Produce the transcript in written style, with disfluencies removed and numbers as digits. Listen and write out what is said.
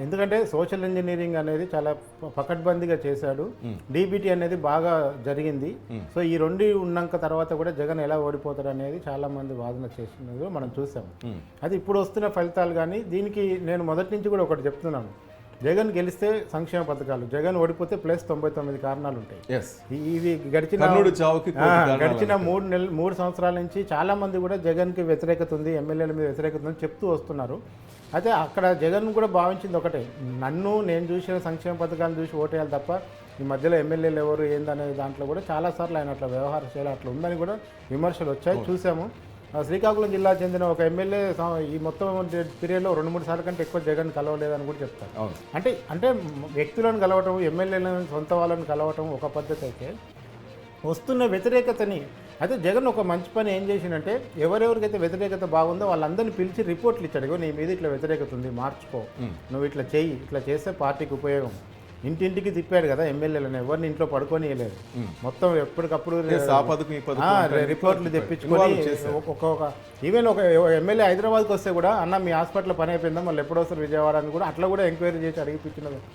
ఎందుకంటే social engineering అనేది చాలా పకడ్బందీగా చేశాడు. డీబీటీ అనేది బాగా జరిగింది. సో ఈ రెండు ఉన్నాక తర్వాత కూడా జగన్ ఎలా ఓడిపోతాడు అనేది చాలా మంది వాదన చేసినది మనం చూసాం. అది ఇప్పుడు వస్తున్న ఫలితాలు. కానీ దీనికి నేను మొదటి నుంచి కూడా ఒకటి చెప్తున్నాను, జగన్ గెలిస్తే సంక్షేమ పథకాలు, జగన్ ఓడిపోతే ప్లస్ 99 కారణాలు ఉంటాయి. ఇవి గడిచిన 3 సంవత్సరాల నుంచి చాలా మంది కూడా జగన్కి వ్యతిరేకత ఉంది, ఎమ్మెల్యేల మీద వ్యతిరేకత ఉంది చెప్తూ వస్తున్నారు. అయితే అక్కడ జగన్ కూడా భావించింది ఒకటే, నేను చూసిన సంక్షేమ పథకాలు చూసి ఓటేయాలి తప్ప ఈ మధ్యలో ఎమ్మెల్యేలు ఎవరు ఏందనే దాంట్లో కూడా చాలాసార్లు ఆయన అట్లా వ్యవహార శైలి అట్లా ఉందని కూడా విమర్శలు వచ్చాయి, చూసాము. శ్రీకాకుళం జిల్లా చెందిన ఒక ఎమ్మెల్యే ఈ మొత్తం పీరియడ్లో 2-3 సార్లు కంటే ఎక్కువ జగన్ కలవలేదని కూడా చెప్తారు. అంటే వ్యక్తులను కలవటం, ఎమ్మెల్యేలను సొంత వాళ్ళని కలవటం ఒక పద్ధతి అయితే, వస్తున్న వ్యతిరేకతని అయితే జగన్ ఒక మంచి పని ఏం చేసిందంటే, ఎవరెవరికైతే వ్యతిరేకత బాగుందో వాళ్ళందరినీ పిలిచి రిపోర్ట్లు ఇచ్చాడు. నీ మీద ఇట్లా వ్యతిరేకత ఉంది, మార్చుకో, నువ్వు ఇట్లా చెయ్యి, ఇట్లా చేస్తే పార్టీకి ఉపయోగం. ఇంటింటికి తిప్పాడు కదా ఎమ్మెల్యేలను, ఎవరిని ఇంట్లో పడుకొని వేయలేదు. మొత్తం ఎప్పటికప్పుడు రిపోర్ట్లు తెప్పించుకొని ఒక్కొక్క ఈవెన్ ఒక ఎమ్మెల్యే హైదరాబాద్కి వస్తే కూడా, అన్న మీ హాస్పిటల్ పని అయిపోయిందా, మళ్ళీ ఎప్పుడు వస్తారు విజయవాడ అని కూడా అట్లా కూడా ఎంక్వైరీ చేసి అడిగిపించిన